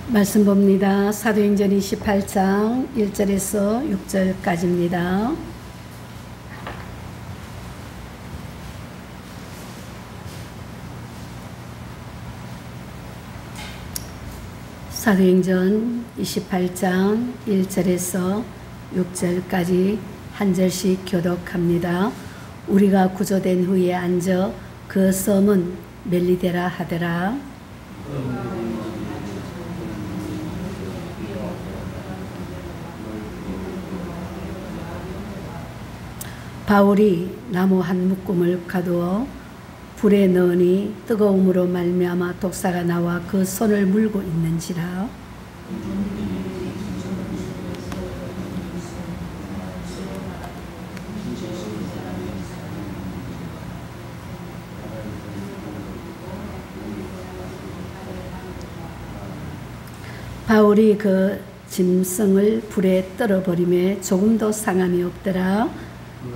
말씀 봅니다. 사도행전 28장 1절에서 6절까지입니다. 사도행전 28장 1절에서 6절까지 한 절씩 교독합니다. 우리가 구조된 후에 앉아 그 섬은 멜리데라 하더라. 바울이 나무 한 묶음을 가두어 불에 넣으니 뜨거움으로 말미암아 독사가 나와 그 손을 물고 있는지라. 바울이 그 짐승을 불에 떨어버리매 조금도 상함이 없더라.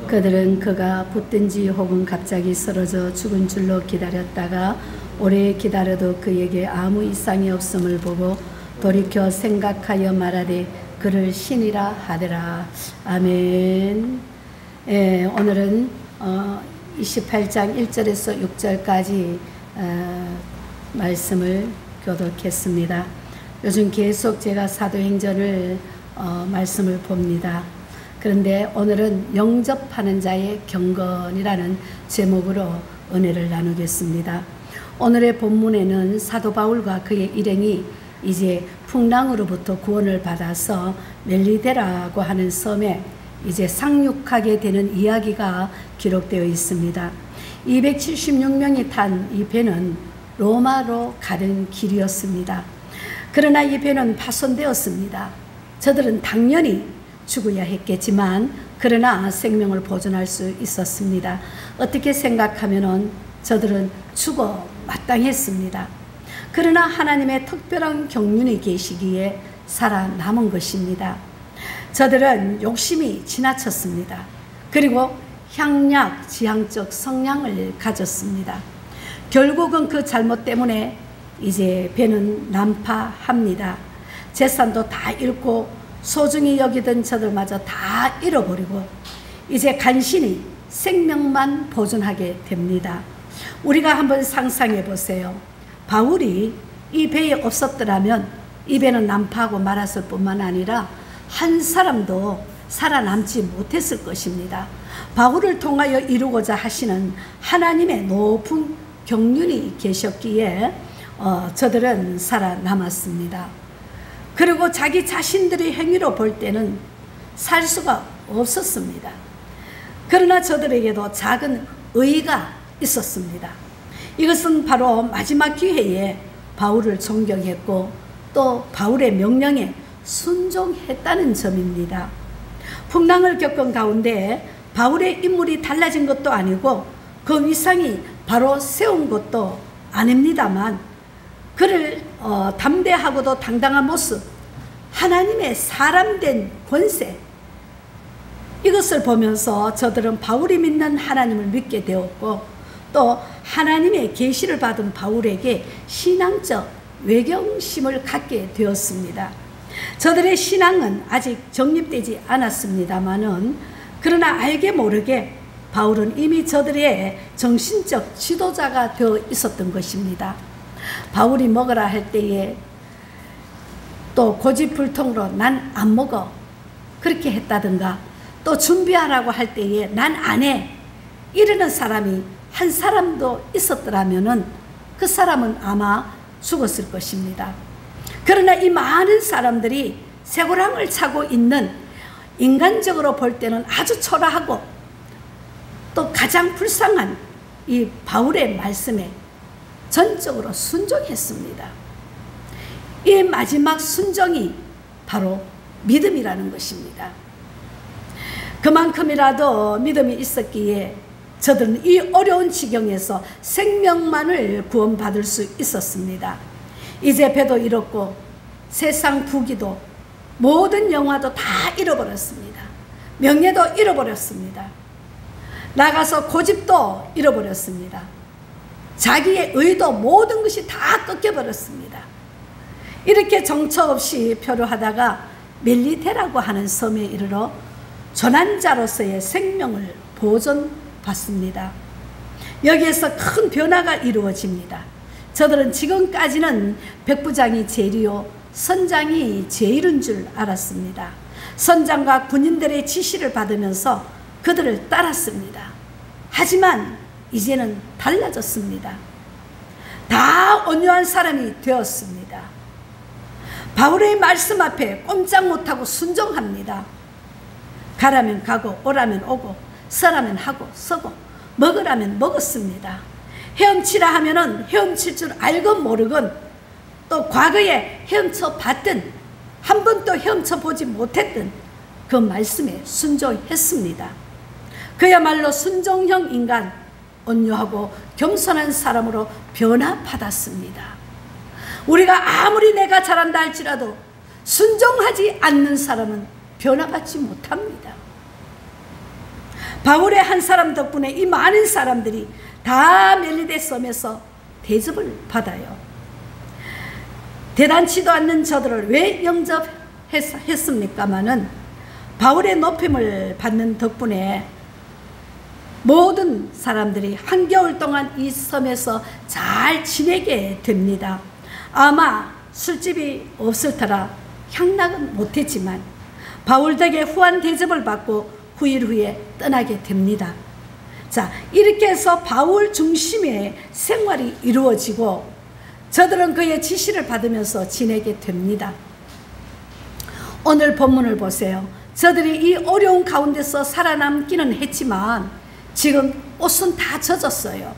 그들은 그가 붙든지 혹은 갑자기 쓰러져 죽은 줄로 기다렸다가 오래 기다려도 그에게 아무 이상이 없음을 보고 돌이켜 생각하여 말하되 그를 신이라 하더라. 아멘. 오늘은 28장 1절에서 6절까지 말씀을 교독했습니다. 요즘 계속 제가 사도행전을 말씀을 봅니다. 그런데 오늘은 영접하는 자의 경건이라는 제목으로 은혜를 나누겠습니다. 오늘의 본문에는 사도 바울과 그의 일행이 이제 풍랑으로부터 구원을 받아서 멜리데라고 하는 섬에 이제 상륙하게 되는 이야기가 기록되어 있습니다. 276명이 탄 이 배는 로마로 가는 길이었습니다. 그러나 이 배는 파손되었습니다. 저들은 당연히 죽어야 했겠지만 그러나 생명을 보존할 수 있었습니다. 어떻게 생각하면은 저들은 죽어 마땅했습니다. 그러나 하나님의 특별한 경륜이 계시기에 살아남은 것입니다. 저들은 욕심이 지나쳤습니다. 그리고 향락, 지향적 성향을 가졌습니다. 결국은 그 잘못 때문에 이제 배는 난파합니다. 재산도 다 잃고 소중히 여기던 저들마저 다 잃어버리고 이제 간신히 생명만 보존하게 됩니다. 우리가 한번 상상해 보세요. 바울이 이 배에 없었더라면 이 배는 난파하고 말았을 뿐만 아니라 한 사람도 살아남지 못했을 것입니다. 바울을 통하여 이루고자 하시는 하나님의 높은 경륜이 계셨기에 저들은 살아남았습니다. 그리고 자기 자신들의 행위로 볼 때는 살 수가 없었습니다. 그러나 저들에게도 작은 의의가 있었습니다. 이것은 바로 마지막 기회에 바울을 존경했고 또 바울의 명령에 순종했다는 점입니다. 풍랑을 겪은 가운데 바울의 인물이 달라진 것도 아니고 그 위상이 바로 세운 것도 아닙니다만 그를 담대하고도 당당한 모습, 하나님의 사람된 권세, 이것을 보면서 저들은 바울이 믿는 하나님을 믿게 되었고 또 하나님의 계시를 받은 바울에게 신앙적 외경심을 갖게 되었습니다. 저들의 신앙은 아직 정립되지 않았습니다마는 그러나 알게 모르게 바울은 이미 저들의 정신적 지도자가 되어 있었던 것입니다. 바울이 먹으라 할 때에 또 고집불통으로 난 안 먹어 그렇게 했다든가 또 준비하라고 할 때에 난 안 해 이러는 사람이 한 사람도 있었더라면은 그 사람은 아마 죽었을 것입니다. 그러나 이 많은 사람들이 쇠고랑을 차고 있는 인간적으로 볼 때는 아주 초라하고 또 가장 불쌍한 이 바울의 말씀에 전적으로 순종했습니다. 이 마지막 순종이 바로 믿음이라는 것입니다. 그만큼이라도 믿음이 있었기에 저들은 이 어려운 지경에서 생명만을 구원받을 수 있었습니다. 이제 배도 잃었고 세상 부귀도 모든 영화도 다 잃어버렸습니다. 명예도 잃어버렸습니다. 나가서 고집도 잃어버렸습니다. 자기의 의도 모든 것이 다 꺾여버렸습니다. 이렇게 정처 없이 표류하다가 멜리테라고 하는 섬에 이르러 조난자로서의 생명을 보존받습니다. 여기에서 큰 변화가 이루어집니다. 저들은 지금까지는 백부장이 제일이요 선장이 제일인 줄 알았습니다. 선장과 군인들의 지시를 받으면서 그들을 따랐습니다. 하지만 이제는 달라졌습니다. 다 온유한 사람이 되었습니다. 바울의 말씀 앞에 꼼짝 못하고 순종합니다. 가라면 가고 오라면 오고 서라면 하고 서고 먹으라면 먹었습니다. 헤엄치라 하면은 헤엄칠 줄 알건 모르건 또 과거에 헤엄쳐 봤든 한 번도 헤엄쳐 보지 못했던 그 말씀에 순종했습니다. 그야말로 순종형 인간, 온유하고 겸손한 사람으로 변화받았습니다. 우리가 아무리 내가 잘한다 할지라도 순종하지 않는 사람은 변화받지 못합니다. 바울의 한 사람 덕분에 이 많은 사람들이 다 멜리데 섬에서 대접을 받아요. 대단치도 않는 저들을 왜 영접했습니까마는 바울의 높임을 받는 덕분에 모든 사람들이 한겨울 동안 이 섬에서 잘 지내게 됩니다. 아마 술집이 없을 터라 향락은 못했지만 바울 덕에 후한 대접을 받고 후일 후에 떠나게 됩니다. 자, 이렇게 해서 바울 중심의 생활이 이루어지고 저들은 그의 지시를 받으면서 지내게 됩니다. 오늘 본문을 보세요. 저들이 이 어려운 가운데서 살아남기는 했지만 지금 옷은 다 젖었어요.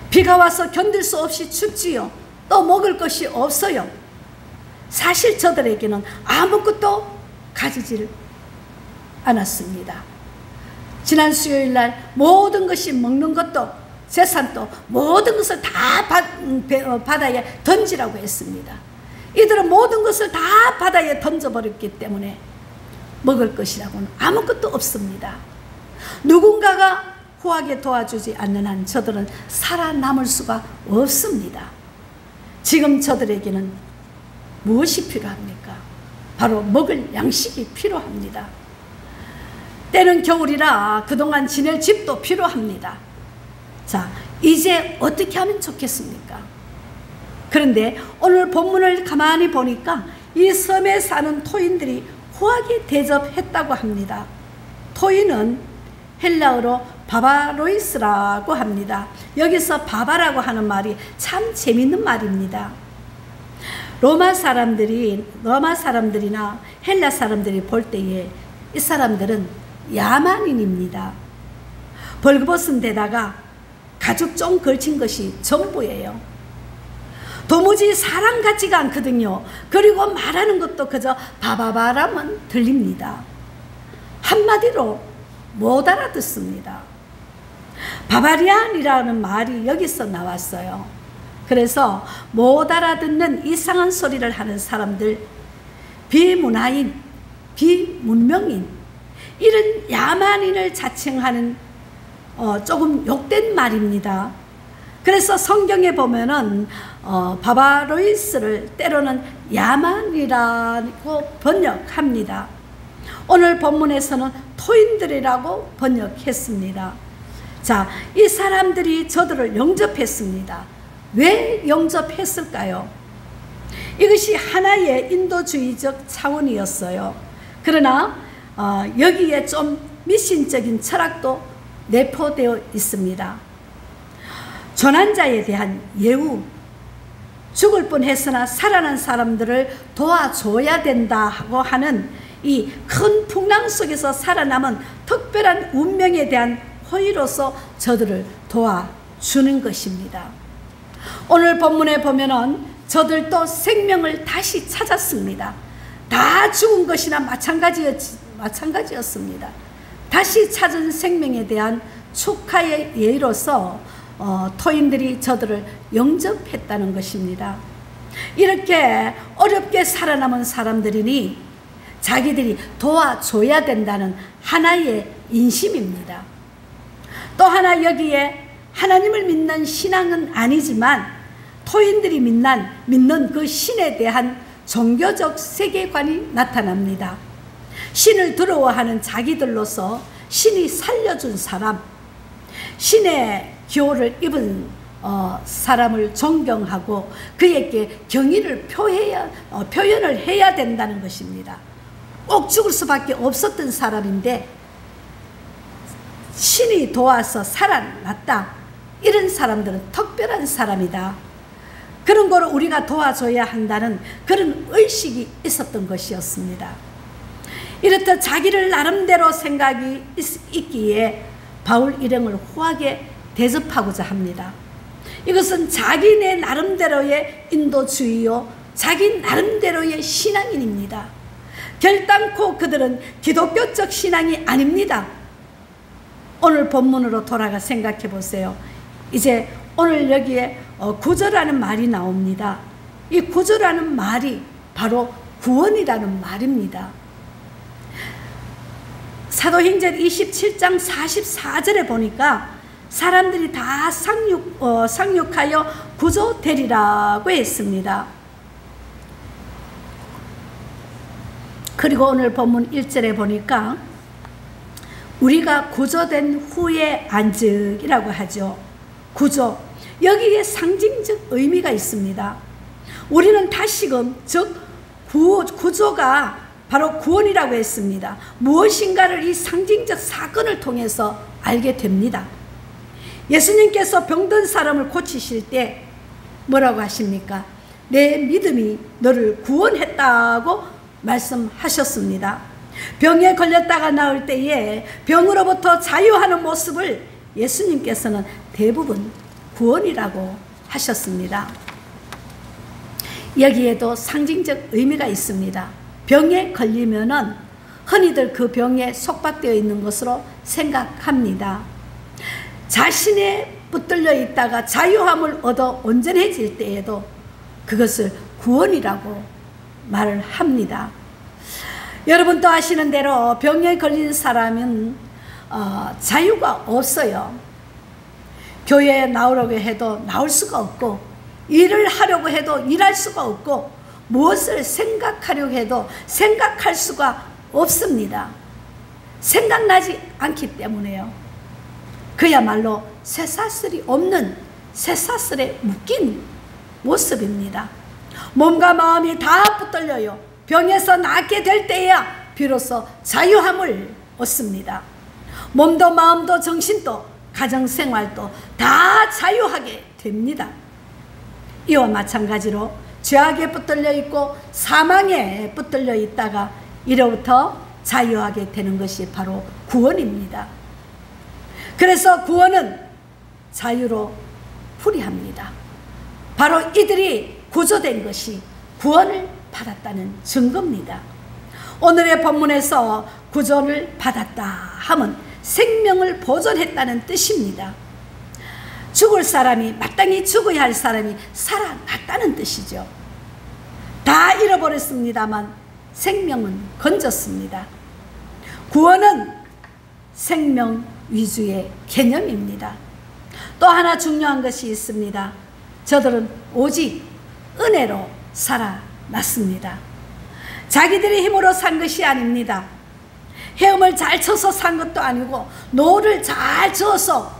비가 와서 견딜 수 없이 춥지요. 또 먹을 것이 없어요. 사실 저들에게는 아무것도 가지질 않았습니다. 지난 수요일 날 모든 것이 먹는 것도 재산도 모든 것을 다 바다에 던지라고 했습니다. 이들은 모든 것을 다 바다에 던져버렸기 때문에 먹을 것이라고는 아무것도 없습니다. 누군가가 후하게 도와주지 않는 한 저들은 살아남을 수가 없습니다. 지금 저들에게는 무엇이 필요합니까? 바로 먹을 양식이 필요합니다. 때는 겨울이라 그동안 지낼 집도 필요합니다. 자, 이제 어떻게 하면 좋겠습니까? 그런데 오늘 본문을 가만히 보니까 이 섬에 사는 토인들이 후하게 대접했다고 합니다. 토인은 헬라어로 바바로이스라고 합니다. 여기서 바바라고 하는 말이 참 재밌는 말입니다. 로마 사람들이나 헬라 사람들이 볼 때에 이 사람들은 야만인입니다. 벌거벗은 데다가 가죽 쫑 걸친 것이 전부예요. 도무지 사람 같지가 않거든요. 그리고 말하는 것도 그저 바바바라만 들립니다. 한마디로 못 알아듣습니다. 바바리안이라는 말이 여기서 나왔어요. 그래서 못 알아듣는 이상한 소리를 하는 사람들, 비문화인, 비문명인, 이런 야만인을 자칭하는 조금 욕된 말입니다. 그래서 성경에 보면은 바바로이스를 때로는 야만이라고 번역합니다. 오늘 본문에서는 토인들이라고 번역했습니다. 자, 이 사람들이 저들을 영접했습니다. 왜 영접했을까요? 이것이 하나의 인도주의적 차원이었어요. 그러나 여기에 좀 미신적인 철학도 내포되어 있습니다. 조난자에 대한 예우, 죽을 뻔했으나 살아난 사람들을 도와줘야 된다고 하는 이 큰 풍랑 속에서 살아남은 특별한 운명에 대한 호의로서 저들을 도와주는 것입니다. 오늘 본문에 보면은 저들도 생명을 다시 찾았습니다. 다 죽은 것이나 마찬가지였습니다. 다시 찾은 생명에 대한 축하의 예로서 토인들이 저들을 영접했다는 것입니다. 이렇게 어렵게 살아남은 사람들이니 자기들이 도와줘야 된다는 하나의 인심입니다. 또 하나 여기에 하나님을 믿는 신앙은 아니지만 토인들이 믿는 그 신에 대한 종교적 세계관이 나타납니다. 신을 두려워하는 자기들로서 신이 살려준 사람, 신의 기호를 입은 사람을 존경하고 그에게 경의를 표현을 해야 된다는 것입니다. 꼭 죽을 수밖에 없었던 사람인데 신이 도와서 살아났다. 이런 사람들은 특별한 사람이다. 그런 거를 우리가 도와줘야 한다는 그런 의식이 있었던 것이었습니다. 이렇듯 자기를 나름대로 생각이 있기에 바울 일행을 후하게 대접하고자 합니다. 이것은 자기네 나름대로의 인도주의요, 자기 나름대로의 신앙인입니다. 결단코 그들은 기독교적 신앙이 아닙니다. 오늘 본문으로 돌아가 생각해 보세요. 이제 오늘 여기에 구조라는 말이 나옵니다. 이 구조라는 말이 바로 구원이라는 말입니다. 사도행전 27장 44절에 보니까 사람들이 다 상륙하여 구조되리라고 했습니다. 그리고 오늘 본문 1절에 보니까 우리가 구조된 후에 안적이라고 하죠. 구조, 여기에 상징적 의미가 있습니다. 우리는 다시금 즉 구조가 바로 구원이라고 했습니다. 무엇인가를 이 상징적 사건을 통해서 알게 됩니다. 예수님께서 병든 사람을 고치실 때 뭐라고 하십니까? 내 믿음이 너를 구원했다고 말씀하셨습니다. 병에 걸렸다가 나을 때에 병으로부터 자유하는 모습을 예수님께서는 대부분 구원이라고 하셨습니다. 여기에도 상징적 의미가 있습니다. 병에 걸리면은 흔히들 그 병에 속박되어 있는 것으로 생각합니다. 자신에 붙들려 있다가 자유함을 얻어 온전해질 때에도 그것을 구원이라고 말을 합니다. 여러분도 아시는 대로 병에 걸린 사람은 자유가 없어요. 교회에 나오려고 해도 나올 수가 없고, 일을 하려고 해도 일할 수가 없고, 무엇을 생각하려고 해도 생각할 수가 없습니다. 생각나지 않기 때문에요. 그야말로 쇠사슬이 없는 쇠사슬에 묶인 모습입니다. 몸과 마음이 다 붙들려요. 병에서 낫게 될 때야 비로소 자유함을 얻습니다. 몸도 마음도 정신도 가정생활도 다 자유하게 됩니다. 이와 마찬가지로 죄악에 붙들려 있고 사망에 붙들려 있다가 이로부터 자유하게 되는 것이 바로 구원입니다. 그래서 구원은 자유로 풀이합니다. 바로 이들이 구조된 것이 구원을 받았다는 증거입니다. 오늘의 본문에서 구원을 받았다 하면 생명을 보존했다는 뜻입니다. 죽을 사람이, 마땅히 죽어야 할 사람이 살아났다는 뜻이죠. 다 잃어버렸습니다만 생명은 건졌습니다. 구원은 생명 위주의 개념입니다. 또 하나 중요한 것이 있습니다. 저들은 오직 은혜로 살아났습니다. 자기들의 힘으로 산 것이 아닙니다. 헤엄을 잘 쳐서 산 것도 아니고 노를 잘 저어서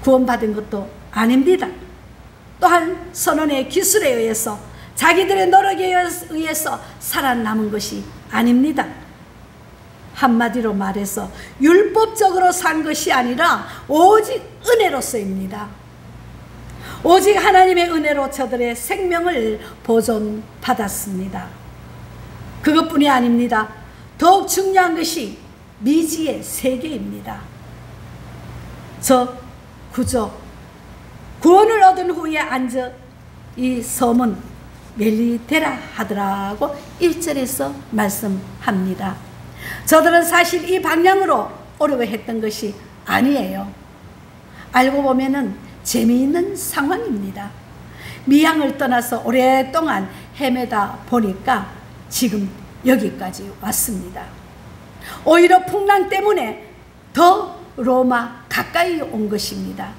구원받은 것도 아닙니다. 또한 선원의 기술에 의해서 자기들의 노력에 의해서 살아남은 것이 아닙니다. 한마디로 말해서 율법적으로 산 것이 아니라 오직 은혜로서입니다. 오직 하나님의 은혜로 저들의 생명을 보존받았습니다. 그것뿐이 아닙니다. 더욱 중요한 것이 미지의 세계입니다. 저 구조, 구원을 얻은 후에 앉아 이 섬은 멜리데라 하더라고 1절에서 말씀합니다. 저들은 사실 이 방향으로 오려고 했던 것이 아니에요. 알고 보면은 재미있는 상황입니다. 미양을 떠나서 오랫동안 헤매다 보니까 지금 여기까지 왔습니다. 오히려 풍랑 때문에 더 로마 가까이 온 것입니다.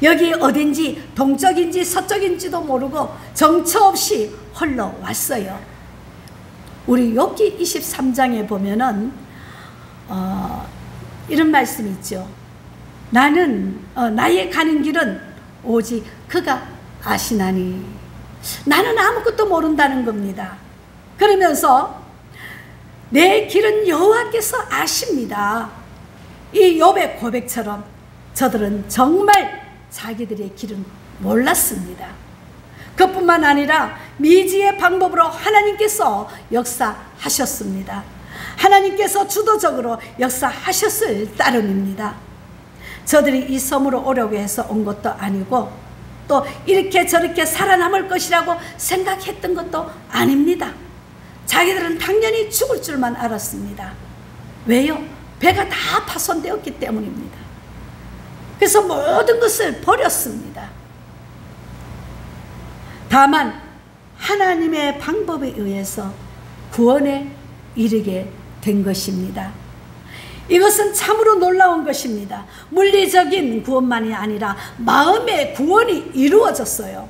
여기 어딘지 동쪽인지 서쪽인지도 모르고 정처 없이 흘러왔어요. 우리 욥기 23장에 보면은 이런 말씀이 있죠. 나는 나의 가는 길은 오직 그가 아시나니. 나는 아무것도 모른다는 겁니다. 그러면서 내 길은 여호와께서 아십니다. 이 욥의 고백처럼 저들은 정말 자기들의 길은 몰랐습니다. 그뿐만 아니라 미지의 방법으로 하나님께서 역사하셨습니다. 하나님께서 주도적으로 역사하셨을 따름입니다. 저들이 이 섬으로 오려고 해서 온 것도 아니고 또 이렇게 저렇게 살아남을 것이라고 생각했던 것도 아닙니다. 자기들은 당연히 죽을 줄만 알았습니다. 왜요? 배가 다 파손되었기 때문입니다. 그래서 모든 것을 버렸습니다. 다만 하나님의 방법에 의해서 구원에 이르게 된 것입니다. 이것은 참으로 놀라운 것입니다. 물리적인 구원만이 아니라 마음의 구원이 이루어졌어요.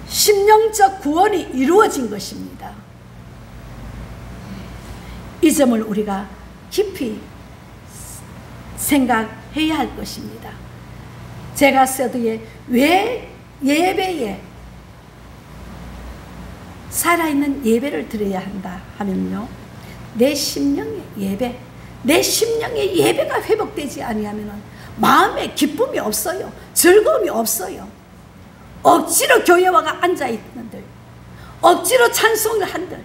심령적 구원이 이루어진 것입니다. 이 점을 우리가 깊이 생각해야 할 것입니다. 제가 서두에 왜 예배에 살아있는 예배를 드려야 한다 하면요, 내 심령의 예배, 내 심령의 예배가 회복되지 아니하면 마음에 기쁨이 없어요. 즐거움이 없어요. 억지로 교회 와가 앉아있는들, 억지로 찬송을 한들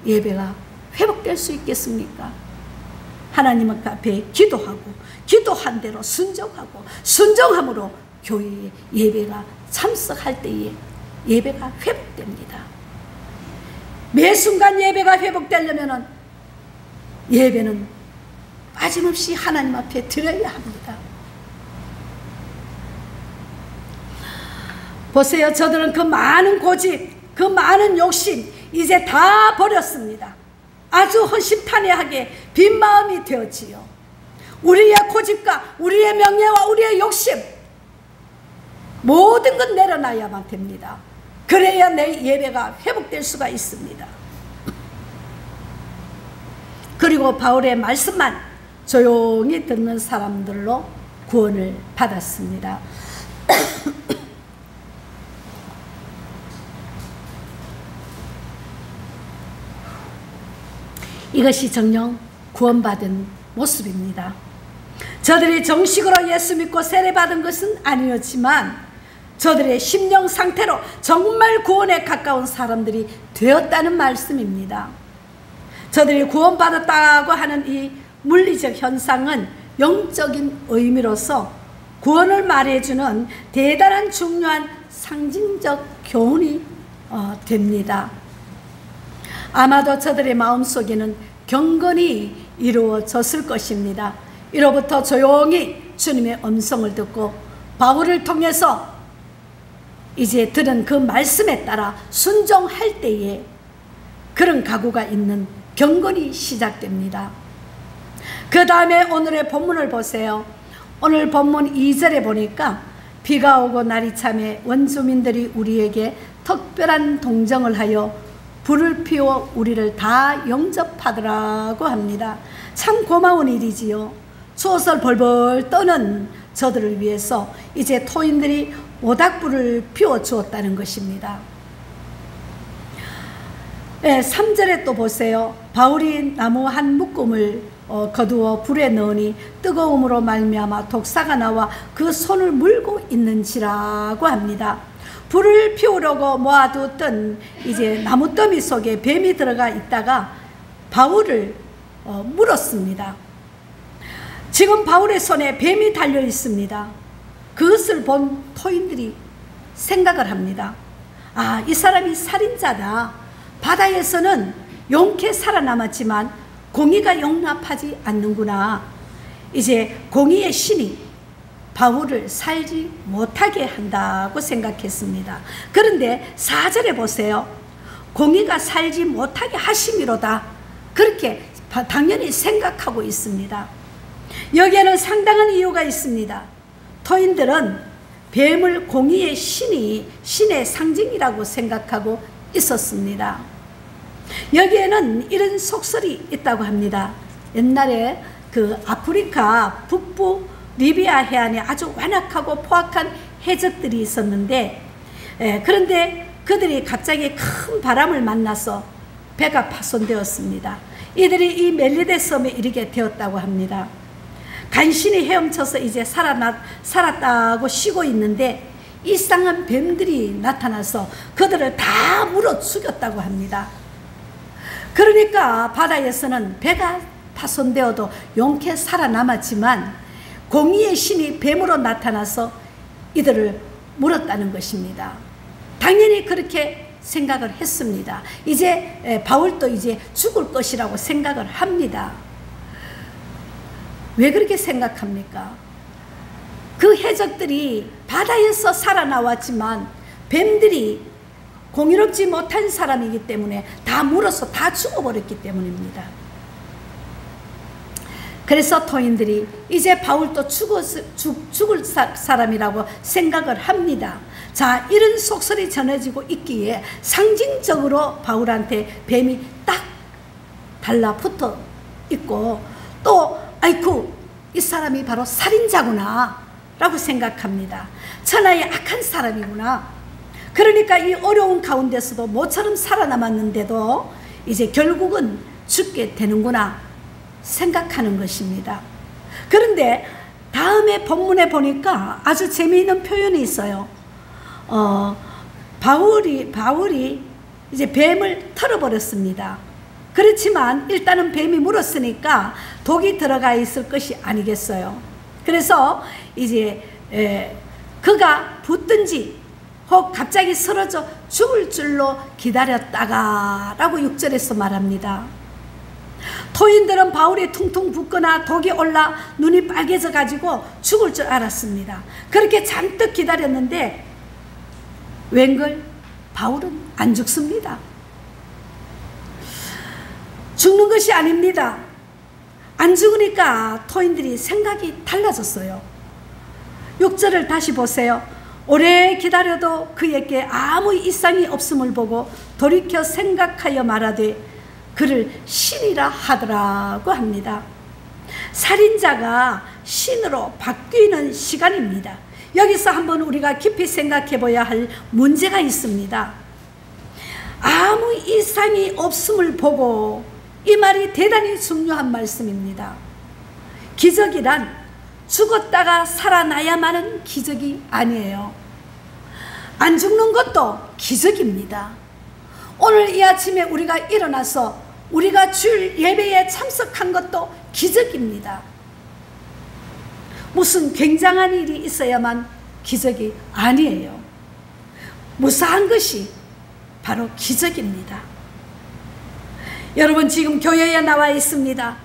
예배가 회복될 수 있겠습니까? 하나님 앞에 기도하고 기도한 대로 순종하고 순종함으로 교회에 예배가 참석할 때에 예배가 회복됩니다. 매 순간 예배가 회복되려면 예배는 빠짐없이 하나님 앞에 드려야 합니다. 보세요. 저들은 그 많은 고집, 그 많은 욕심 이제 다 버렸습니다. 아주 허심탄회하게 빈 마음이 되었지요. 우리의 고집과 우리의 명예와 우리의 욕심, 모든 것 내려놔야만 됩니다. 그래야 내 예배가 회복될 수가 있습니다. 그리고 바울의 말씀만 조용히 듣는 사람들로 구원을 받았습니다. 이것이 정녕 구원받은 모습입니다. 저들이 정식으로 예수 믿고 세례받은 것은 아니었지만 저들의 심령 상태로 정말 구원에 가까운 사람들이 되었다는 말씀입니다. 저들이 구원받았다고 하는 이 물리적 현상은 영적인 의미로서 구원을 말해주는 대단한 중요한 상징적 교훈이 됩니다. 아마도 저들의 마음속에는 경건이 이루어졌을 것입니다. 이로부터 조용히 주님의 음성을 듣고 바울을 통해서 이제 들은 그 말씀에 따라 순종할 때에 그런 각오가 있는 경건이 시작됩니다. 그 다음에 오늘의 본문을 보세요. 오늘 본문 2절에 보니까 비가 오고 날이 참에 원주민들이 우리에게 특별한 동정을 하여 불을 피워 우리를 다 영접하더라고 합니다. 참 고마운 일이지요. 추워서 벌벌 떠는 저들을 위해서 이제 토인들이 모닥불을 피워 주었다는 것입니다. 3절에 또 보세요. 바울이 나무 한 묶음을 거두어 불에 넣으니 뜨거움으로 말미암아 독사가 나와 그 손을 물고 있는지라고 합니다. 불을 피우려고 모아두었던 이제 나무더미 속에 뱀이 들어가 있다가 바울을 물었습니다. 지금 바울의 손에 뱀이 달려 있습니다. 그것을 본 토인들이 생각을 합니다. 아, 이 사람이 살인자다. 바다에서는 용케 살아남았지만 공의가 용납하지 않는구나. 이제 공의의 신이 바울을 살지 못하게 한다고 생각했습니다. 그런데 4절에 보세요. 공의가 살지 못하게 하심이로다. 그렇게 당연히 생각하고 있습니다. 여기에는 상당한 이유가 있습니다. 토인들은 뱀을 공의의 신의 상징이라고 생각하고 있었습니다. 여기에는 이런 속설이 있다고 합니다. 옛날에 그 아프리카 북부 리비아 해안에 아주 완악하고 포악한 해적들이 있었는데, 그런데 그들이 갑자기 큰 바람을 만나서 배가 파손되었습니다. 이들이 이 멜리데 섬에 이르게 되었다고 합니다. 간신히 헤엄쳐서 이제 살았다고 쉬고 있는데 이상한 뱀들이 나타나서 그들을 다 물어 죽였다고 합니다. 그러니까 바다에서는 배가 파손되어도 용케 살아남았지만 공의의 신이 뱀으로 나타나서 이들을 물었다는 것입니다. 당연히 그렇게 생각을 했습니다. 이제 바울도 이제 죽을 것이라고 생각을 합니다. 왜 그렇게 생각합니까? 그 해적들이 바다에서 살아나왔지만 뱀들이 공의롭지 못한 사람이기 때문에 다 물어서 다 죽어버렸기 때문입니다. 그래서 토인들이 이제 바울도 죽을 사람이라고 생각을 합니다. 자, 이런 속설이 전해지고 있기에 상징적으로 바울한테 뱀이 딱 달라붙어 있고, 또 아이쿠, 이 사람이 바로 살인자구나 라고 생각합니다. 천하의 악한 사람이구나. 그러니까 이 어려운 가운데서도 모처럼 살아남았는데도 이제 결국은 죽게 되는구나 생각하는 것입니다. 그런데 다음에 본문에 보니까 아주 재미있는 표현이 있어요. 바울이 이제 뱀을 털어버렸습니다. 그렇지만 일단은 뱀이 물었으니까 독이 들어가 있을 것이 아니겠어요. 그래서 이제 그가 붙든지 혹 갑자기 쓰러져 죽을 줄로 기다렸다가 라고 6절에서 말합니다. 토인들은 바울이 퉁퉁 붓거나 독이 올라 눈이 빨개져 가지고 죽을 줄 알았습니다. 그렇게 잔뜩 기다렸는데 웬걸 바울은 안 죽습니다. 죽는 것이 아닙니다. 안 죽으니까 토인들이 생각이 달라졌어요. 6절을 다시 보세요. 오래 기다려도 그에게 아무 이상이 없음을 보고 돌이켜 생각하여 말하되 그를 신이라 하더라고 합니다. 살인자가 신으로 바뀌는 시간입니다. 여기서 한번 우리가 깊이 생각해 봐야 할 문제가 있습니다. 아무 이상이 없음을 보고, 이 말이 대단히 중요한 말씀입니다. 기적이란 죽었다가 살아나야만은 기적이 아니에요. 안 죽는 것도 기적입니다. 오늘 이 아침에 우리가 일어나서 우리가 주일 예배에 참석한 것도 기적입니다. 무슨 굉장한 일이 있어야만 기적이 아니에요. 무사한 것이 바로 기적입니다. 여러분, 지금 교회에 나와 있습니다.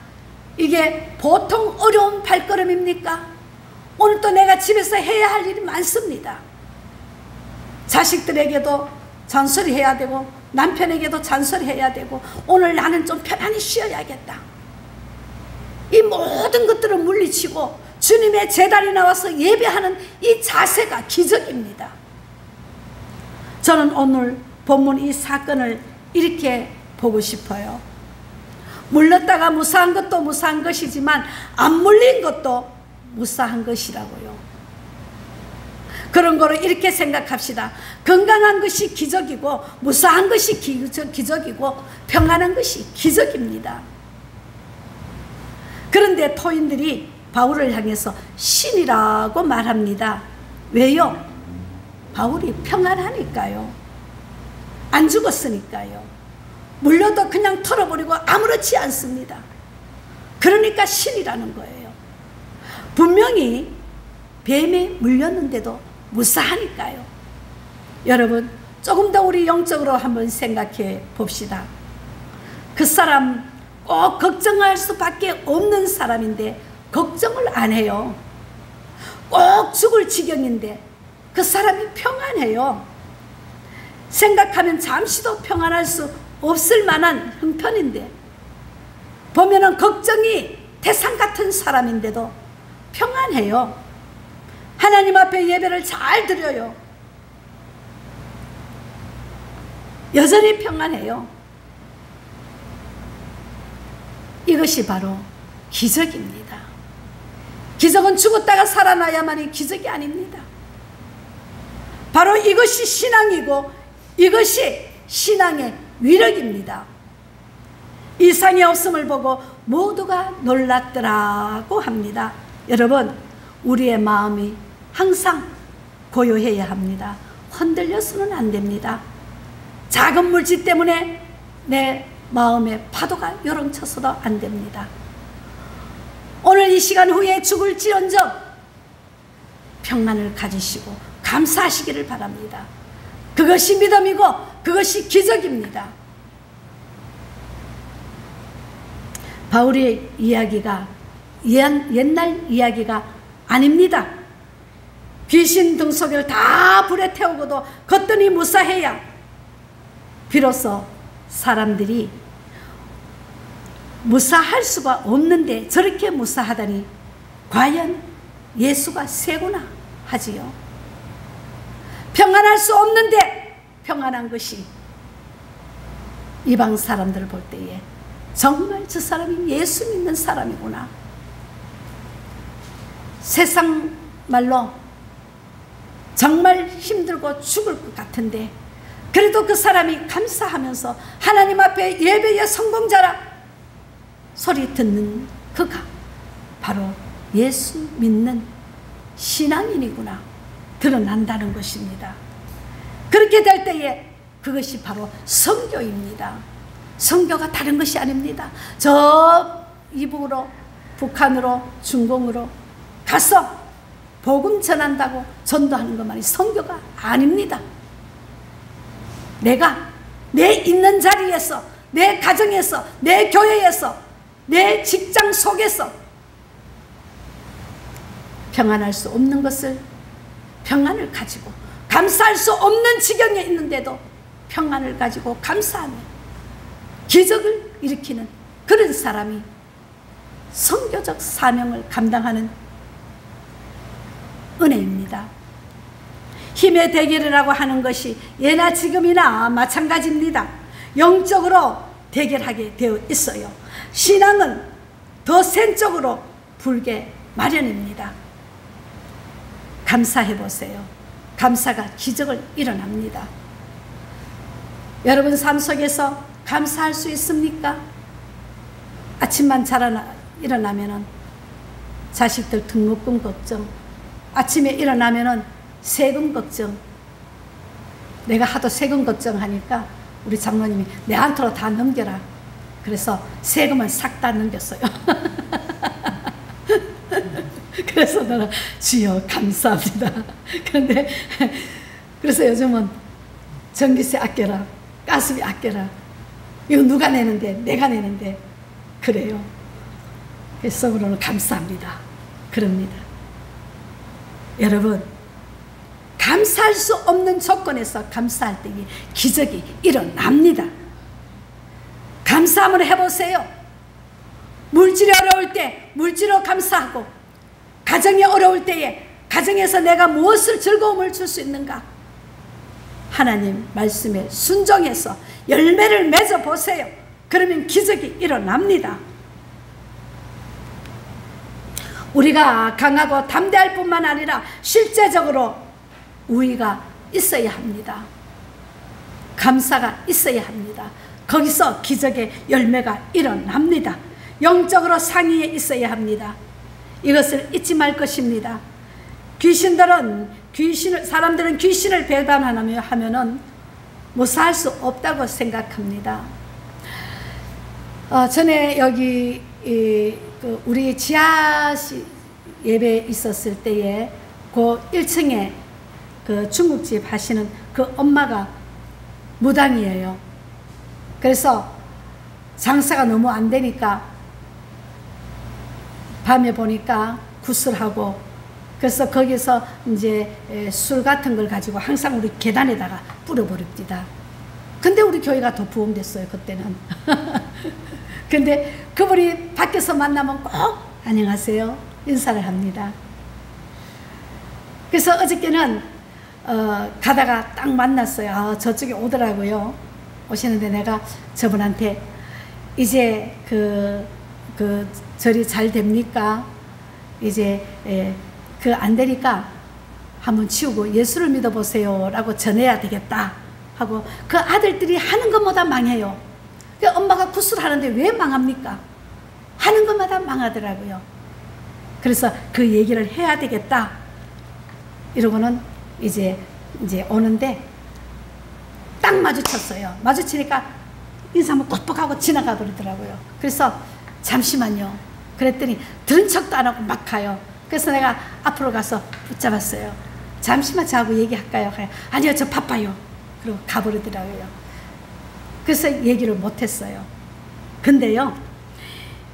이게 보통 어려운 발걸음입니까? 오늘 또 내가 집에서 해야 할 일이 많습니다. 자식들에게도 잔소리해야 되고 남편에게도 잔소리해야 되고, 오늘 나는 좀 편안히 쉬어야겠다. 이 모든 것들을 물리치고 주님의 제단에 나와서 예배하는 이 자세가 기적입니다. 저는 오늘 본문 이 사건을 이렇게 보고 싶어요. 물렸다가 무사한 것도 무사한 것이지만 안 물린 것도 무사한 것이라고요. 그런 거로 이렇게 생각합시다. 건강한 것이 기적이고 무사한 것이 기적이고 평안한 것이 기적입니다. 그런데 토인들이 바울을 향해서 신이라고 말합니다. 왜요? 바울이 평안하니까요. 안 죽었으니까요. 물려도 그냥 털어버리고 아무렇지 않습니다. 그러니까 신이라는 거예요. 분명히 뱀에 물렸는데도 무사하니까요. 여러분, 조금 더 우리 영적으로 한번 생각해 봅시다. 그 사람 꼭 걱정할 수밖에 없는 사람인데 걱정을 안 해요. 꼭 죽을 지경인데 그 사람이 평안해요. 생각하면 잠시도 평안할 수 없을 만한 형편인데, 보면은 걱정이 태산 같은 사람인데도 평안해요. 하나님 앞에 예배를 잘 드려요. 여전히 평안해요. 이것이 바로 기적입니다. 기적은 죽었다가 살아나야만이 기적이 아닙니다. 바로 이것이 신앙이고 이것이 신앙의 위력입니다. 이상이 없음을 보고 모두가 놀랐더라고 합니다. 여러분, 우리의 마음이 항상 고요해야 합니다. 흔들려서는 안 됩니다. 작은 물질 때문에 내 마음에 파도가 요렁쳐서도 안 됩니다. 오늘 이 시간 후에 죽을지언정 평안을 가지시고 감사하시기를 바랍니다. 그것이 믿음이고 그것이 기적입니다. 바울의 이야기가 옛날 이야기가 아닙니다. 귀신 등속을 다 불에 태우고도 걷더니 무사해야 비로소 사람들이 무사할 수가 없는데 저렇게 무사하다니 과연 예수가 세구나 하지요. 평안할 수 없는데 평안한 것이 이방 사람들을 볼 때에 정말 저 사람이 예수 믿는 사람이구나. 세상 말로 정말 힘들고 죽을 것 같은데 그래도 그 사람이 감사하면서 하나님 앞에 예배의 성공자라 소리 듣는 그가 바로 예수 믿는 신앙인이구나 드러난다는 것입니다. 그렇게 될 때에 그것이 바로 선교입니다. 선교가 다른 것이 아닙니다. 저 이북으로, 북한으로, 중공으로 가서 복음 전한다고 전도하는 것만이 선교가 아닙니다. 내가 내 있는 자리에서, 내 가정에서, 내 교회에서, 내 직장 속에서 평안할 수 없는 것을 평안을 가지고, 감사할 수 없는 지경에 있는데도 평안을 가지고 감사하며 기적을 일으키는 그런 사람이 선교적 사명을 감당하는 은혜입니다. 힘의 대결이라고 하는 것이 예나 지금이나 마찬가지입니다. 영적으로 대결하게 되어 있어요. 신앙은 더 센 쪽으로 불게 마련입니다. 감사해 보세요. 감사가 기적을 일어납니다. 여러분 삶 속에서 감사할 수 있습니까? 아침만 일어나면은 자식들 등록금 걱정, 아침에 일어나면은 세금 걱정. 내가 하도 세금 걱정하니까 우리 장로님이 내한테로 다 넘겨라. 그래서 세금은 싹 다 넘겼어요. 그래서 내가 주여 감사합니다. 그런데 그래서 요즘은 전기세 아껴라, 가스비 아껴라. 이거 누가 내는데? 내가 내는데. 그래요. 속으로는 감사합니다. 그럽니다. 여러분, 감사할 수 없는 조건에서 감사할 때에 기적이 일어납니다. 감사 한번 해보세요. 물질이 어려울 때 물질로 감사하고, 가정이 어려울 때에 가정에서 내가 무엇을 즐거움을 줄 수 있는가? 하나님 말씀에 순종해서 열매를 맺어 보세요. 그러면 기적이 일어납니다. 우리가 강하고 담대할 뿐만 아니라 실제적으로 우위가 있어야 합니다. 감사가 있어야 합니다. 거기서 기적의 열매가 일어납니다. 영적으로 상위에 있어야 합니다. 이것을 잊지 말 것입니다. 사람들은 귀신을 배반하면은 무사할 수 없다고 생각합니다. 전에 여기 우리 지하 예배 있었을 때에 그 1층에 그 중국집 하시는 그 엄마가 무당이에요. 그래서 장사가 너무 안 되니까 밤에 보니까 구슬하고, 그래서 거기서 이제 술 같은 걸 가지고 항상 우리 계단에다가 뿌려버립니다. 근데 우리 교회가 더 부흥됐어요, 그때는. 근데 그분이 밖에서 만나면 꼭 안녕하세요 인사를 합니다. 그래서 어저께는 가다가 딱 만났어요. 저쪽에 오더라고요. 오시는데 내가 저분한테 이제 절이 잘 됩니까? 이제 안 되니까 한번 치우고 예수를 믿어보세요 라고 전해야 되겠다 하고, 그 아들들이 하는 것마다 망해요. 엄마가 구슬하는데 왜 망합니까? 하는 것마다 망하더라고요. 그래서 그 얘기를 해야 되겠다 이러고는 이제 오는데 딱 마주쳤어요. 마주치니까 인사 한번 꾹꾹 하고 지나가 버리더라고요. 그래서 잠시만요 그랬더니 들은 척도 안 하고 막 가요. 그래서 내가 앞으로 가서 붙잡았어요. 잠시만 저하고 얘기할까요? 아니요 저 바빠요. 그리고 가버리더라고요. 그래서 얘기를 못했어요. 근데요,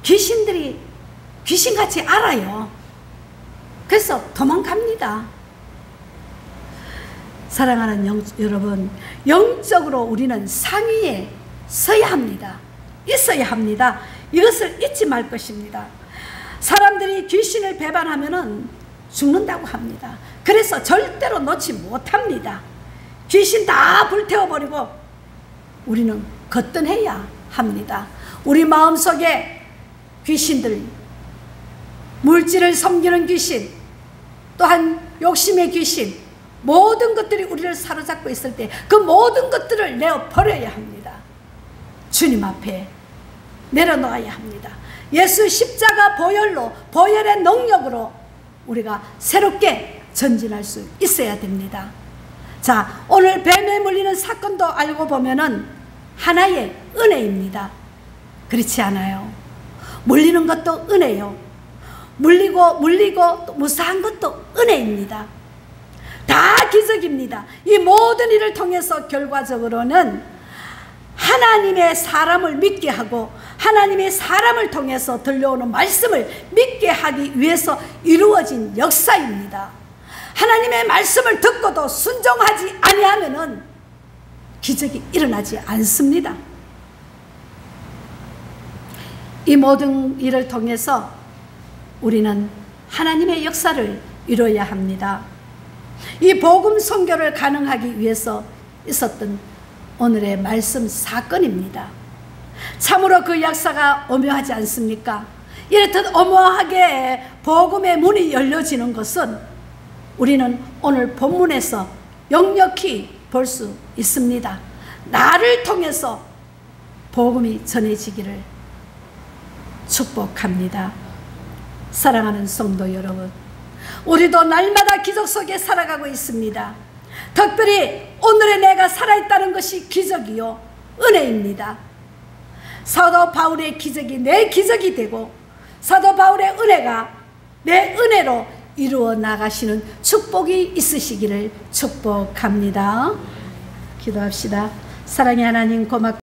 귀신들이 귀신같이 알아요. 그래서 도망갑니다. 사랑하는 여러분, 영적으로 우리는 상위에 서야 합니다. 있어야 합니다. 이것을 잊지 말 것입니다. 사람들이 귀신을 배반하면은 죽는다고 합니다. 그래서 절대로 놓지 못합니다. 귀신 다 불태워버리고 우리는 거뜬해야 합니다. 우리 마음속에 귀신들, 물질을 섬기는 귀신, 또한 욕심의 귀신, 모든 것들이 우리를 사로잡고 있을 때 그 모든 것들을 내어버려야 합니다. 주님 앞에 내려놓아야 합니다. 예수 십자가 보혈로, 보혈의 능력으로 우리가 새롭게 전진할 수 있어야 됩니다. 자, 오늘 뱀에 물리는 사건도 알고 보면은 하나의 은혜입니다. 그렇지 않아요? 물리는 것도 은혜요. 물리고 또 무사한 것도 은혜입니다. 다 기적입니다. 이 모든 일을 통해서 결과적으로는 하나님의 사람을 믿게 하고 하나님의 사람을 통해서 들려오는 말씀을 믿게 하기 위해서 이루어진 역사입니다. 하나님의 말씀을 듣고도 순종하지 아니하면은 기적이 일어나지 않습니다. 이 모든 일을 통해서 우리는 하나님의 역사를 이루어야 합니다. 이 복음 선교를 가능하기 위해서 있었던 오늘의 말씀 사건입니다. 참으로 그 역사가 오묘하지 않습니까? 이렇듯 오묘하게 복음의 문이 열려지는 것은 우리는 오늘 본문에서 역력히 볼 수 있습니다. 나를 통해서 복음이 전해지기를 축복합니다. 사랑하는 성도 여러분, 우리도 날마다 기적 속에 살아가고 있습니다. 특별히 오늘의 내가 살아있다는 것이 기적이요 은혜입니다. 사도 바울의 기적이 내 기적이 되고 사도 바울의 은혜가 내 은혜로 이루어 나가시는 축복이 있으시기를 축복합니다. 기도합시다. 사랑의 하나님 고맙습니다.